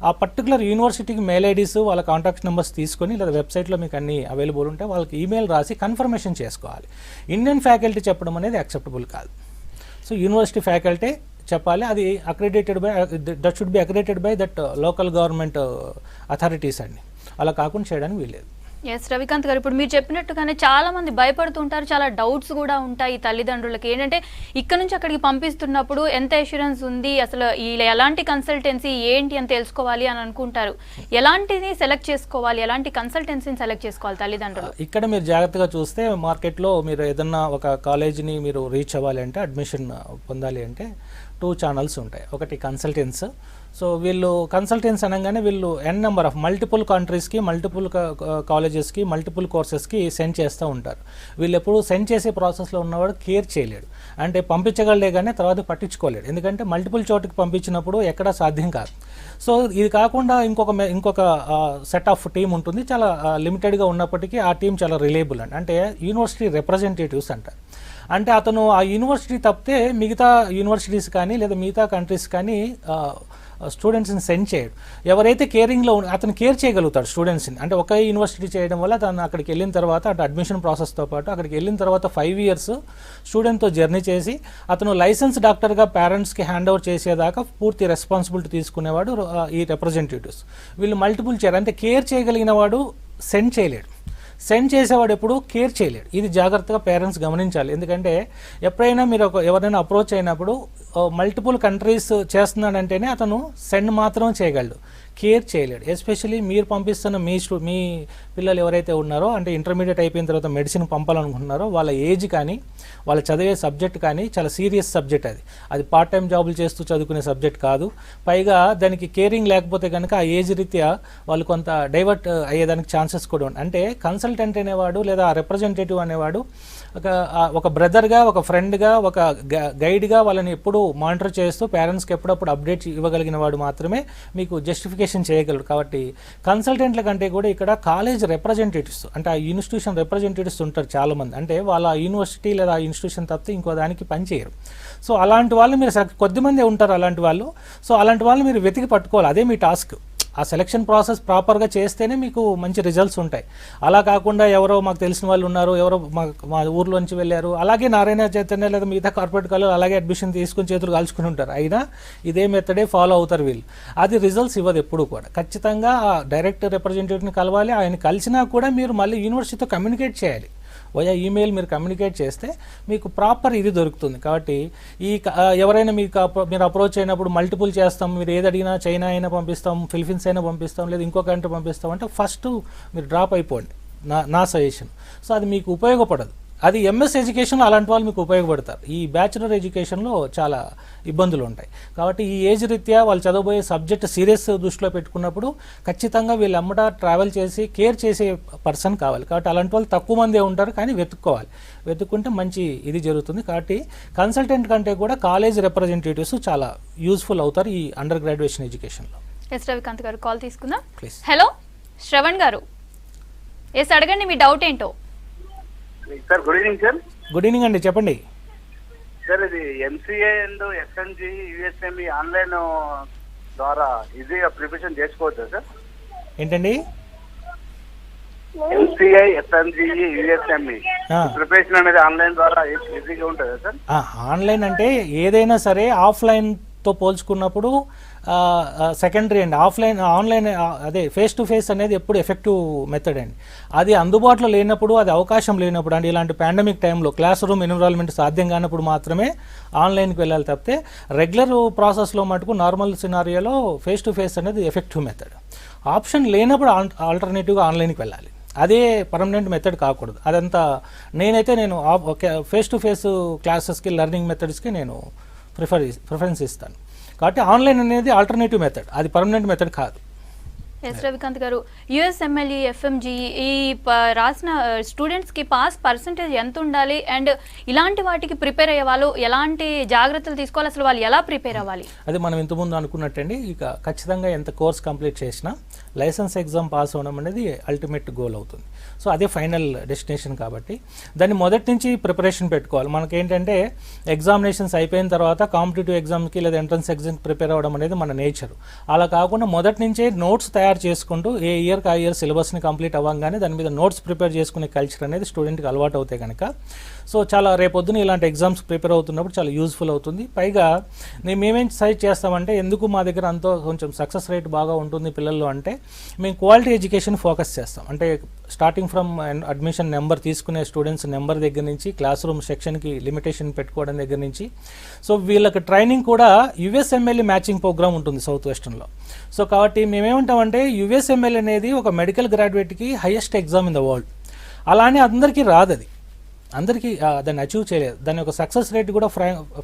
ఆ పర్టికులర్ యూనివర్సిటీకి మెయిల్ ఐడీస్ వాళ్ళ కాంటాక్ట్ నెంబర్స్ తీసుకొని లేదా వెబ్సైట్లో మీకు అన్ని అవైలబుల్ ఉంటే వాళ్ళకి ఈమెయిల్ రాసి కన్ఫర్మేషన్ చేసుకోవాలి. ఇండియన్ ఫ్యాకల్టీ చెప్పడం అనేది యాక్సెప్టబుల్ కాదు. సో యూనివర్సిటీ ఫ్యాకల్టీ చెప్పాలి, అది accredited by that should be accredited by that local government authorities అండి. అలా కాకుండా చేయడానికి వీల్లేదు. ఎస్ రవికాంత్ గారు, ఇప్పుడు మీరు చెప్పినట్టుగానే చాలా మంది భయపడుతుంటారు, చాలా డౌట్స్ కూడా ఉంటాయి తల్లిదండ్రులకి. ఏంటంటే ఇక్కడ నుంచి అక్కడికి పంపిస్తున్నప్పుడు ఎంత అష్యూరెన్స్ ఉంది, అసలు ఎలాంటి కన్సల్టెన్సీ ఏంటి అని తెలుసుకోవాలి అని అనుకుంటారు. ఎలాంటిది సెలెక్ట్ చేసుకోవాలి, ఎలాంటి కన్సల్టెన్సీని సెలెక్ట్ చేసుకోవాలి తల్లిదండ్రులు? ఇక్కడ మీరు జాగ్రత్తగా చూస్తే మార్కెట్లో మీరు ఏదన్నా ఒక కాలేజీని మీరు రీచ్ అవ్వాలి అంటే, అడ్మిషన్ పొందాలి అంటే 2 channels ఉంటాయి. ఒకటి కన్సల్టెన్స్, సో వీళ్ళు కన్సల్టెన్స్ అనగానే వీళ్ళు నెంబర్ ఆఫ్ మల్టిపుల్ కంట్రీస్కి, మల్టిపుల్ కాలేజెస్కి, మల్టిపుల్ కోర్సెస్కి సెండ్ చేస్తూ ఉంటారు. వీళ్ళు ఎప్పుడు సెండ్ చేసే ప్రాసెస్లో ఉన్నవాడు కేర్ చేయలేడు. అంటే పంపించగలడే కానీ తర్వాత పట్టించుకోలేడు. ఎందుకంటే మల్టిపుల్ చోటుకి పంపించినప్పుడు ఎక్కడా సాధ్యం కాదు. సో ఇది కాకుండా ఇంకొక సెట్ ఆఫ్ టీం ఉంటుంది. చాలా లిమిటెడ్గా ఉన్నప్పటికీ ఆ టీం చాలా రిలయబుల్ అంటే యూనివర్సిటీ రిప్రజెంటేటివ్స్ అంటారు. అంటే అతను ఆ యూనివర్సిటీ తప్పితే మిగతా యూనివర్సిటీస్ కానీ లేదా మిగతా కంట్రీస్ కానీ స్టూడెంట్స్ని సెండ్ చేయడు. ఎవరైతే కేరింగ్లో అతను కేర్ చేయగలుగుతాడు స్టూడెంట్స్ని. అంటే ఒక యూనివర్సిటీ చేయడం వల్ల తను అక్కడికి వెళ్ళిన తర్వాత అటు అడ్మిషన్ ప్రాసెస్తో పాటు అక్కడికి వెళ్ళిన తర్వాత 5 years స్టూడెంట్తో జర్నీ చేసి అతను లైసెన్స్ డాక్టర్గా పేరెంట్స్కి హ్యాండ్ ఓవర్ చేసేదాకా పూర్తి రెస్పాన్సిబిలిటీ తీసుకునేవాడు ఈ రిప్రజెంటేటివ్స్. వీళ్ళు మల్టిపుల్ అంటే కేర్ చేయగలిగిన వాడు సెండ్ చేయలేడు. సెండ్ చేసేవాడు ఎప్పుడు కేర్ చేయలేడు. ఇది జాగ్రత్తగా పేరెంట్స్ గమనించాలి. ఎందుకంటే ఎప్పుడైనా మీరు ఎవరైనా అప్రోచ్ అయినప్పుడు మల్టిపుల్ కంట్రీస్ చేస్తున్నాడంటేనే అతను సెండ్ మాత్రం చేయగలడు, కేర్ చేయలేడు. ఎస్పెషలీ మీరు పంపిస్తున్న మీ పిల్లలు ఎవరైతే ఉన్నారో, అంటే ఇంటర్మీడియట్ అయిపోయిన తర్వాత మెడిసిన్ పంపాలనుకుంటున్నారో వాళ్ళ ఏజ్ కానీ వాళ్ళు చదివే సబ్జెక్ట్ కానీ చాలా సీరియస్ సబ్జెక్ట్. అది పార్ట్ టైం జాబులు చేస్తూ చదువుకునే సబ్జెక్ట్ కాదు. పైగా దానికి కేరింగ్ లేకపోతే కనుక ఆ ఏజ్ రీత్యా వాళ్ళు కొంత డైవర్ట్ అయ్యేదానికి ఛాన్సెస్ కూడా ఉన్నాయి. అంటే కన్సల్టెంట్ అనేవాడు లేదా రిప్రజెంటేటివ్ అనేవాడు ఒక బ్రదర్గా, ఒక ఫ్రెండ్గా, ఒక గైడ్గా వాళ్ళని ఎప్పుడూ మానిటర్ చేస్తూ పేరెంట్స్కి ఎప్పుడప్పుడు అప్డేట్ ఇవ్వగలిగిన వాడు మాత్రమే మీకు జస్టిఫికేషన్ చేయగలరు. కాబట్టి కన్సల్టెంట్ల కంటే కూడా ఇక్కడ కాలేజ్ రిప్రజెంటేటివ్స్ అంటే ఆ ఇన్స్టిట్యూషన్ రిప్రజెంటేటివ్స్ ఉంటారు చాలామంది. అంటే వాళ్ళ యూనివర్సిటీ లేదా ఆ ఇన్స్టిట్యూషన్ తప్పితే ఇంకో దానికి పనిచేయరు. సో అలాంటి వాళ్ళు మీరు కొద్దిమంది ఉంటారు అలాంటి వాళ్ళు. సో అలాంటి వాళ్ళు మీరు వెతికి పట్టుకోవాలి. అదే మీ టాస్క్. ఆ సెలక్షన్ ప్రాసెస్ ప్రాపర్గా చేస్తేనే మీకు మంచి రిజల్ట్స్ ఉంటాయి. అలా కాకుండా ఎవరో మాకు తెలిసిన వాళ్ళు ఉన్నారు, ఎవరో మా ఊర్లోంచి వెళ్ళారు, అలాగే నారాయణ చైతన్య లేదా మిగతా కార్పొరేట్ కాలేజ్ అలాగే అడ్మిషన్ తీసుకుని చేతులు కాల్చుకుని ఉంటారు. అయినా ఇదే మెథడే ఫాలో అవుతారు వీళ్ళు. అది రిజల్ట్స్ ఇవ్వదు ఎప్పుడు కూడా. ఖచ్చితంగా డైరెక్ట్ రిప్రజెంటేటివ్ని కలవాలి. ఆయన కలిసినా కూడా మీరు మళ్ళీ యూనివర్సిటీతో కమ్యూనికేట్ చేయాలి. వయా ఈమెయిల్ మీరు కమ్యూనికేట్ చేస్తే మీకు ప్రాపర్ ఇది దొరుకుతుంది. కాబట్టి ఎవరైనా మీరు అప్రోచ్ అయినప్పుడు మల్టిపుల్ చేస్తాం, మీరు ఏది అడిగినా చైనా అయినా పంపిస్తాం, ఫిలిపీన్స్ అయినా పంపిస్తాం, లేదా ఇంకో కంట్రీ పంపిస్తాం అంటే ఫస్ట్ మీరు డ్రాప్ అయిపోండి, నా సజెషన్. సో అది మీకు ఉపయోగపడదు. అది ఎంఎస్ ఎడ్యుకేషన్లో అలాంటి వాళ్ళు మీకు ఉపయోగపడతారు. ఈ బ్యాచులర్ ఎడ్యుకేషన్లో చాలా ఇబ్బందులు ఉంటాయి. కాబట్టి ఈ ఏజ్ రీత్యా వాళ్ళు చదవబోయే సబ్జెక్ట్ సీరియస్ దృష్టిలో పెట్టుకున్నప్పుడు ఖచ్చితంగా వీళ్ళు అమ్మట ట్రావెల్ చేసి కేర్ చేసే పర్సన్ కావాలి. కాబట్టి అలాంటి వాళ్ళు తక్కువ మందే ఉంటారు, కానీ వెతుక్కుంటే మంచి ఇది జరుగుతుంది. కాబట్టి కన్సల్టెంట్ కంటే కూడా కాలేజ్ రిప్రజెంటేటివ్స్ చాలా యూస్ఫుల్ అవుతారు ఈ అండర్ గ్రాడ్యుయేషన్ ఎడ్యుకేషన్లో. ఎస్ రవికాంత్ గారు కాల్ తీసుకుందాం. ప్లీజ్. హలో శ్రవణ్ గారు, ఎస్ అడగండి మీ డౌట్ ఏంటో. Sir good evening sir. Good evening అండి, చెప్పండి. సార్ ఇది ఎంసీఏ అండ్ ఎస్ఎన్జి యుఎస్ఎంఈ ఆన్లైన్ ద్వారా ఈజీగా ప్రిపరేషన్ చేసుకోవచ్చా సార్? ఏంటండి? ఎంసీఐ ఎస్ఎన్జి యుఎస్ఎంఈ ప్రిపరేషన్ అనేది ఆన్లైన్ ద్వారా ఈజీగా ఉంటుందా సార్? ఆన్లైన్ అంటే ఏదైనా సరే ఆఫ్లైన్తో పోల్చుకున్నప్పుడు సెకండరీ అండి. ఆన్లైన్ అదే ఫేస్ టు ఫేస్ అనేది ఎప్పుడు ఎఫెక్టివ్ మెథడ్ అండి. అది అందుబాటులో లేనప్పుడు, అది అవకాశం లేనప్పుడు అంటే ఇలాంటి పాండమిక్ టైంలో క్లాస్ రూమ్ ఎన్విరాన్మెంట్ సాధ్యం కానప్పుడు మాత్రమే ఆన్లైన్కి వెళ్ళాలి తప్పితే రెగ్యులర్ ప్రాసెస్లో మటుకు నార్మల్ సినారియోలో ఫేస్ టు ఫేస్ అనేది ఎఫెక్టివ్ మెథడ్. ఆప్షన్ లేనప్పుడు ఆల్టర్నేటివ్గా ఆన్లైన్కి వెళ్ళాలి. అదే పర్మనెంట్ మెథడ్ కాకూడదు. అదంతా నేను ఫేస్ టు ఫేస్ క్లాసెస్కి లెర్నింగ్ మెథడ్స్కి నేను ప్రిఫరెన్స్ ఇస్తాను. కాబట్టి ఆన్లైన్ అనేది ఆల్టర్నేటివ్ మెథడ్, అది పర్మనెంట్ మెథడ్ కాదు. ఎస్ రవికాంత్ గారు, యుఎస్ఎంఎల్ఈ ఎఫ్ఎంజీఈ ఈ రాసిన స్టూడెంట్స్కి పాస్ పర్సంటేజ్ ఎంత ఉండాలి అండ్ ఇలాంటి వాటికి ప్రిపేర్ అయ్యే వాళ్ళు ఎలాంటి జాగ్రత్తలు తీసుకోవాలి, అసలు వాళ్ళు ఎలా ప్రిపేర్ అవ్వాలి? అది మనం ఇంతకుముందు అనుకున్నట్టండి. ఇక ఖచ్చితంగా ఎంత కోర్స్ కంప్లీట్ చేసినా లైసెన్స్ ఎగ్జామ్ పాస్ అవ్వడం అనేది అల్టిమేట్ గోల్ అవుతుంది. సో అదే ఫైనల్ డెస్టినేషన్. కాబట్టి దాన్ని మొదటి నుంచి ప్రిపరేషన్ పెట్టుకోవాలి. మనకేంటంటే ఎగ్జామినేషన్స్ అయిపోయిన తర్వాత కాంపిటేటివ్ ఎగ్జామ్కి లేదా ఎంట్రన్స్ ఎగ్జామ్కి ప్రిపేర్ అవ్వడం అనేది మన నేచర్. అలా కాకుండా మొదటి నుంచే నోట్స్ తయారు చేసుకుంటూ ఏ ఇయర్కి ఆ ఇయర్ సిలబస్ని కంప్లీట్ అవ్వగానే దాని మీద నోట్స్ ప్రిపేర్ చేసుకునే కల్చర్ అనేది స్టూడెంట్కి అలవాటు అవుతాయి కనుక సో చాలా రేపొద్దున ఇలాంటి ఎగ్జామ్స్ ప్రిపేర్ అవుతున్నప్పుడు చాలా యూజ్ఫుల్ అవుతుంది. పైగా మేమేం సజెస్ట్ చేస్తామంటే, ఎందుకు మా దగ్గర అంతా కొంచెం సక్సెస్ రేట్ బాగా ఉంటుంది పిల్లల్లో అంటే, మేము క్వాలిటీ ఎడ్యుకేషన్ ఫోకస్ చేస్తాం. అంటే స్టార్టింగ్ ఫ్రమ్ అడ్మిషన్ నెంబర్ తీసుకునే స్టూడెంట్స్ నెంబర్ దగ్గర నుంచి క్లాస్ రూమ్ సెక్షన్కి లిమిటేషన్ పెట్టుకోవడం దగ్గర నుంచి సో వీళ్ళకి ట్రైనింగ్ కూడా యుఎస్ఎంఎల్ఈ మ్యాచింగ్ ప్రోగ్రామ్ ఉంటుంది సౌత్ వెస్టర్న్లో. సో కాబట్టి మేమేమంటామంటే యుఎస్ఎంఎల్ అనేది ఒక మెడికల్ గ్రాడ్యుయేట్కి highest exam in the world. అలానే అందరికీ రాదు, అది అందరికీ దాన్ని అచీవ్ చేయలేదు. దాని యొక్క సక్సెస్ రేట్ కూడా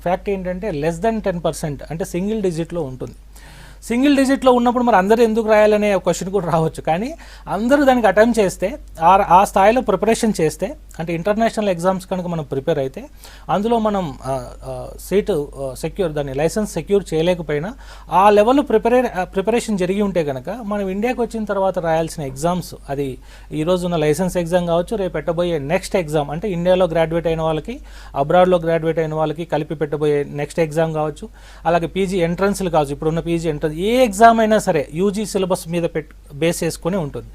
ఫ్యాక్ట్ ఏంటంటే లెస్ దెన్ 10%, అంటే సింగిల్ డిజిట్లో ఉంటుంది. సింగిల్ డిజిట్లో ఉన్నప్పుడు మరి అందరూ ఎందుకు రాయాలనే క్వశ్చన్ కూడా రావచ్చు. కానీ అందరూ దానికి అటెంప్ట్ చేస్తే ఆ స్థాయిలో ప్రిపరేషన్ చేస్తే, అంటే ఇంటర్నేషనల్ ఎగ్జామ్స్ కనుక మనం ప్రిపేర్ అయితే అందులో మనం సీటు సెక్యూర్, దాన్ని లైసెన్స్ సెక్యూర్ చేయలేకపోయినా ఆ లెవెల్లో ప్రిపరేషన్ జరిగి ఉంటే కనుక మనం ఇండియాకి వచ్చిన తర్వాత రాయాల్సిన ఎగ్జామ్స్, అది ఈరోజు ఉన్న లైసెన్స్ ఎగ్జామ్ కావచ్చు, రేపు పెట్టబోయే నెక్స్ట్ ఎగ్జామ్, అంటే ఇండియాలో గ్రాడ్యుయేట్ అయిన వాళ్ళకి అబ్రాడ్లో గ్రాడ్యుయేట్ అయిన వాళ్ళకి కలిపి పెట్టబోయే నెక్స్ట్ ఎగ్జామ్ కావచ్చు, అలాగే పీజీ ఎంట్రన్స్లు కావచ్చు, ఇప్పుడున్న పీజీ ఎంట్రన్స్ ఏ ఎగ్జామ్ అయినా సరే యూజీ సిలబస్ మీద బేస్ చేసుకుని ఉంటుంది.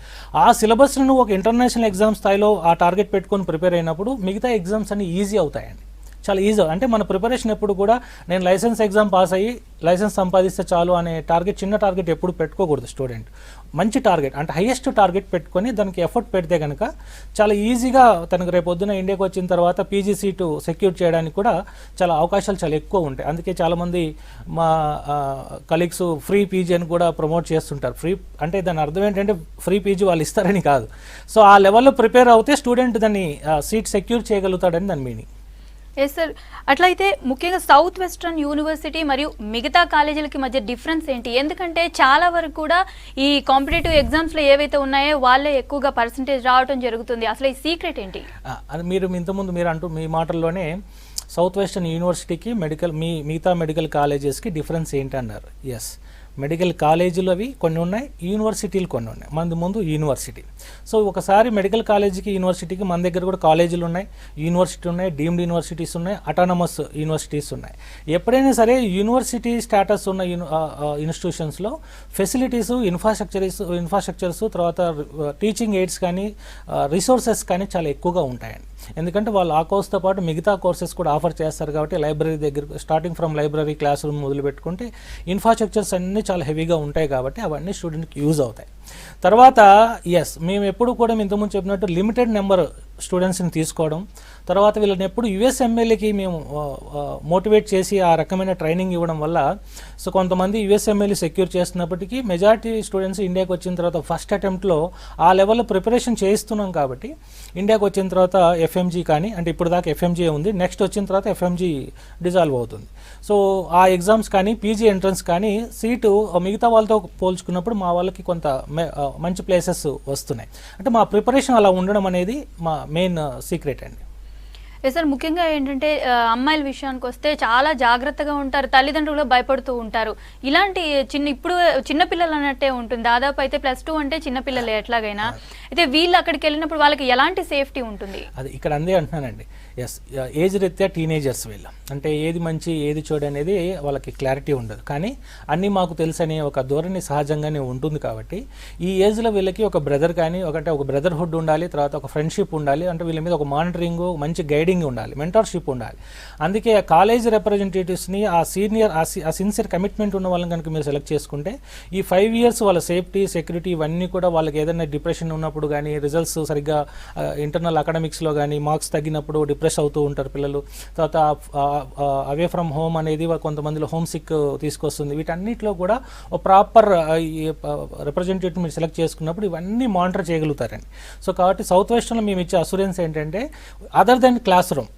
ఆ సిలబస్ను నువ్వు ఒక ఇంటర్నేషనల్ ఎగ్జామ్ స్థాయిలో ఆ టార్గెట్ పెట్టుకొని ప్రిపేర్ అయినప్పుడు మిగతా ఎగ్జామ్స్ అన్ని ఈజీ అవుతాయండి, చాలా ఈజీ. అంటే మన ప్రిపరేషన్ ఎప్పుడు కూడా నేను లైసెన్స్ ఎగ్జామ్ పాస్ అయ్యి లైసెన్స్ సంపాదిస్తే చాలు అనే టార్గెట్, చిన్న టార్గెట్ ఎప్పుడు పెట్టుకోకూడదు స్టూడెంట్. మంచి టార్గెట్, అంటే హైయెస్ట్ టార్గెట్ పెట్టుకొని దానికి ఎఫర్ట్ పెడితే కనుక చాలా ఈజీగా తనకు రేపు పొద్దున ఇండియాకి వచ్చిన తర్వాత పీజీ సీటు సెక్యూర్ చేయడానికి కూడా చాలా అవకాశాలు చాలా ఎక్కువ ఉంటాయి. అందుకే చాలామంది మా కలీగ్స్ ఫ్రీ పీజీ అని కూడా ప్రమోట్ చేస్తుంటారు. ఫ్రీ అంటే దాని అర్థం ఏంటంటే ఫ్రీ పీజీ వాళ్ళు ఇస్తారని కాదు. సో ఆ లెవెల్లో ప్రిపేర్ అవుతే స్టూడెంట్ దాన్ని సీట్ సెక్యూర్ చేయగలుగుతాడని దాని మీనింగ్. ఎస్ సార్, అట్లయితే ముఖ్యంగా సౌత్ వెస్ట్రన్ యూనివర్సిటీ మరియు మిగతా కాలేజీలకి మధ్య డిఫరెన్స్ ఏంటి? ఎందుకంటే చాలా వరకు కూడా ఈ కాంపిటేటివ్ ఎగ్జామ్స్లో ఏవైతే ఉన్నాయో వాళ్ళే ఎక్కువగా పర్సంటేజ్ రావడం జరుగుతుంది. అసలు ఈ సీక్రెట్ ఏంటి? అది మీరు ఇంతకుముందు మీరు అంటూ మీ మాటల్లోనే సౌత్ వెస్టర్న్ యూనివర్సిటీకి మిగతా మెడికల్ కాలేజెస్కి డిఫరెన్స్ ఏంటి అన్నారు. ఎస్, మెడికల్ కాలేజీలు అవి కొన్ని ఉన్నాయి, యూనివర్సిటీలు కొన్ని ఉన్నాయి. మన ముందు యూనివర్సిటీ. సో ఒకసారి మెడికల్ కాలేజీకి యూనివర్సిటీకి మన దగ్గర కూడా కాలేజీలు ఉన్నాయి, యూనివర్సిటీ ఉన్నాయి, డీమ్డ్ యూనివర్సిటీస్ ఉన్నాయి, అటానమస్ యూనివర్సిటీస్ ఉన్నాయి. ఎప్పుడైనా సరే యూనివర్సిటీ స్టేటస్ ఉన్న ఇన్స్టిట్యూషన్స్లో ఫెసిలిటీస్, ఇన్ఫ్రాస్ట్రక్చర్స్, తర్వాత టీచింగ్ ఎయిడ్స్ కానీ రిసోర్సెస్ కానీ చాలా ఎక్కువగా ఉంటాయండి. ఎందుకంటే వాళ్ళు ఆ కోర్స్తో పాటు మిగతా కోర్సెస్ కూడా ఆఫర్ చేస్తారు కాబట్టి లైబ్రరీ దగ్గర starting from library class room మొదలు పెట్టుకుంటే ఇన్ఫ్రాస్ట్రక్చర్స్ అన్నీ చాలా హెవీగా ఉంటాయి కాబట్టి అవన్నీ స్టూడెంట్కి యూజ్ అవుతాయి. తర్వాత ఎస్, మేము ఎప్పుడు కూడా ఇంతకుముందు చెప్పినట్టు లిమిటెడ్ నెంబర్ స్టూడెంట్స్ని తీసుకోవడం, తర్వాత వీళ్ళని ఎప్పుడు యుఎస్ఎంఎల్ఏకి మేము మోటివేట్ చేసి ఆ రకమైన ట్రైనింగ్ ఇవ్వడం వల్ల సో కొంతమంది యుఎస్ఎంఎల్ఏ సెక్యూర్ చేస్తున్నప్పటికీ మెజారిటీ స్టూడెంట్స్ ఇండియాకి వచ్చిన తర్వాత ఫస్ట్ అటెంప్ట్లో ఆ లెవెల్లో ప్రిపరేషన్ చేయిస్తున్నాం కాబట్టి ఇండియాకి వచ్చిన తర్వాత ఎఫ్ఎంజీ కానీ, అంటే ఇప్పుడు దాకా ఎఫ్ఎంజీ ఉంది, నెక్స్ట్ వచ్చిన తర్వాత ఎఫ్ఎంజీ డిజాల్వ్ అవుతుంది. సో ఆ ఎగ్జామ్స్ కానీ పీజీ ఎంట్రన్స్ కానీ సీటు మిగతా వాళ్ళతో పోల్చుకున్నప్పుడు మా వాళ్ళకి కొంత మంచి ప్లేసెస్ వస్తున్నాయి. అంటే మా ప్రిపరేషన్ అలా ఉండడం అనేది మా మెయిన్ సీక్రెట్ అండి. సార్, ముఖ్యంగా ఏంటంటే అమ్మాయిల విషయానికి వస్తే చాలా జాగ్రత్తగా ఉంటారు, తల్లిదండ్రులు భయపడుతూ ఉంటారు. ఇలాంటి ఇప్పుడు చిన్నపిల్లలు అన్నట్టే ఉంటుంది. దాదాపు అయితే +2 అంటే చిన్నపిల్లలే ఎట్లాగైనా. అయితే వీళ్ళు అక్కడికి వెళ్ళినప్పుడు వాళ్ళకి ఎలాంటి సేఫ్టీ ఉంటుంది? అది ఇక్కడ అందే అంటున్నానండి. ఎస్, ఏజ్ రీత్యా టీనేజర్స్ వీళ్ళు, అంటే ఏది మంచి ఏది చెడు అనేది వాళ్ళకి క్లారిటీ ఉండదు. కానీ అన్నీ మాకు తెలుసని ఒక ధోరణి సహజంగానే ఉంటుంది కాబట్టి ఈ ఏజ్లో వీళ్ళకి ఒక బ్రదర్ కానీ ఒక బ్రదర్హుడ్ ఉండాలి, తర్వాత ఒక ఫ్రెండ్షిప్ ఉండాలి, అంటే వీళ్ళ మీద ఒక మానిటరింగ్, మంచి గైడింగ్ ఉండాలి, మెంటర్షిప్ ఉండాలి. అందుకే కాలేజ్ రిప్రజెంటేటివ్స్ని ఆ సిన్సియర్ కమిట్మెంట్ ఉన్న వాళ్ళని కనుక మీరు సెలెక్ట్ చేసుకుంటే ఈ 5 years వాళ్ళ సేఫ్టీ, సెక్యూరిటీ ఇవన్నీ కూడా వాళ్ళకి ఏదైనా డిప్రెషన్ ఉన్నప్పుడు కానీ, రిజల్ట్స్ సరిగ్గా ఇంటర్నల్ అకాడమిక్స్లో కానీ మార్క్స్ తగ్గినప్పుడు డిప్రెస్ అవుతూ ఉంటారు పిల్లలు. తర్వాత అవే ఫ్రమ్ హోమ్ అనేది కొంతమందిలో హోమ్ సిక్ తీసుకొస్తుంది. వీటన్నిటిలో కూడా ఒక ప్రాపర్ రిప్రజెంటేటివ్ మీరు సెలెక్ట్ చేసుకున్నప్పుడు ఇవన్నీ మానిటర్ చేయగలుగుతారండి. సో కాబట్టి సౌత్ వెస్టర్న్లో మేము ఇచ్చే అసూరెన్స్ ఏంటంటే అదర్ దెన్ క్లాస్ రూమ్,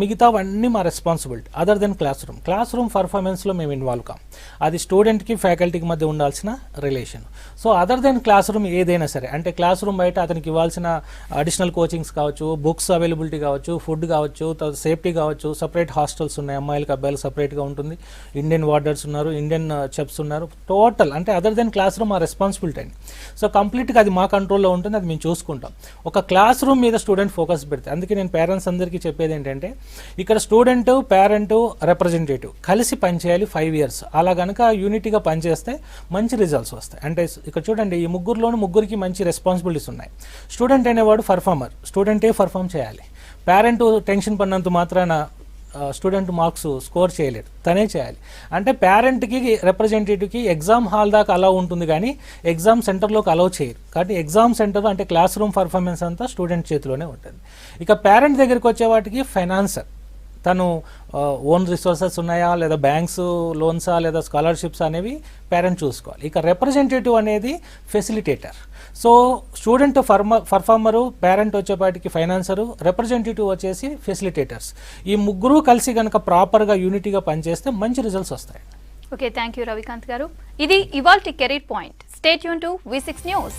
మిగతావన్నీ మా responsibility. Other than classroom పర్ఫార్మెన్స్లో మేము ఇన్వాల్వ్ కాం. అది స్టూడెంట్కి ఫ్యాకల్టీకి మధ్య ఉండాల్సిన relation. So other than classroom ఏదైనా సరే, అంటే క్లాస్ రూమ్ బయట అతనికి ఇవ్వాల్సిన అడిషనల్ కోచింగ్స్ కావచ్చు, బుక్స్ అవైలబిలిటీ కావచ్చు, ఫుడ్ కావచ్చు, సేఫ్టీ కావచ్చు, సపరేట్ హాస్టల్స్ ఉన్నాయి, అమ్మాయిలకు అబ్బాయిలకు సపరేట్గా ఉంటుంది, ఇండియన్ వార్డర్స్ ఉన్నారు, ఇండియన్ చెఫ్స్ ఉన్నారు, టోటల్ అంటే అదర్ దెన్ క్లాస్ రూమ్ మా రెస్పాన్సిబిలిటీ అండి. సో కంప్లీట్గా అది మా కంట్రోల్లో ఉంటుంది, అది మేము చూసుకుంటాం. ఒక క్లాస్ రూమ్ మీద స్టూడెంట్ ఫోకస్ పెడితే, అందుకే నేను పేరెంట్స్ అందరికీ చెప్పేది ఏంటంటే ఇక్కడ స్టూడెంట్, పేరెంట్, రిప్రజెంటేటివ్ కలిసి పనిచేయాలి 5 years. అలా కనుక యూనిటీగా పనిచేస్తే మంచి రిజల్ట్స్ వస్తాయి. అంటే ఇక్కడ చూడండి, ఈ ముగ్గురికి మంచి రెస్పాన్సిబిలిటీస్ ఉన్నాయి. స్టూడెంట్ అనేవాడు పర్ఫార్మర్, స్టూడెంటే పర్ఫామ్ చేయాలి. పేరెంట్ టెన్షన్ పడినంత మాత్రాన స్టూడెంట్ మార్క్స్ స్కోర్ చేయలేడు, తనే చేయాలి. అంటే పేరెంట్కి, రిప్రజెంటేటివ్కి ఎగ్జామ్ హాల్ దాకా అలౌ ఉంటుంది కానీ ఎగ్జామ్ సెంటర్లోకి అలౌ చేయరు. కాబట్టి ఎగ్జామ్ సెంటర్ అంటే క్లాస్ రూమ్ పర్ఫార్మెన్స్ అంతా స్టూడెంట్ చేతిలోనే ఉంటుంది. ఇక పేరెంట్ దగ్గరికి వచ్చే వాటికి ఫైనాన్సర్, తను ఓన్ రిసోర్సెస్ ఉన్నాయా, లేదా బ్యాంక్స్ లోన్సా, లేదా స్కాలర్షిప్స్ అనేవి పేరెంట్ చూసుకోవాలి. ఇక రిప్రజెంటేటివ్ అనేది facilitator. So student performer, parent వచ్చేపాటికి ఫైనాన్సరు, రిప్రజెంటేటివ్ వచ్చేసి ఫెసిలిటేటర్స్. ఈ ముగ్గురు కలిసి కనుక ప్రాపర్గా యూనిటీగా పనిచేస్తే మంచి రిజల్ట్స్ వస్తాయి. ఓకే, థ్యాంక్ యూ రవికాంత్ గారు. ఇది ఇవాల్టి career point. Stay tune to V6 news.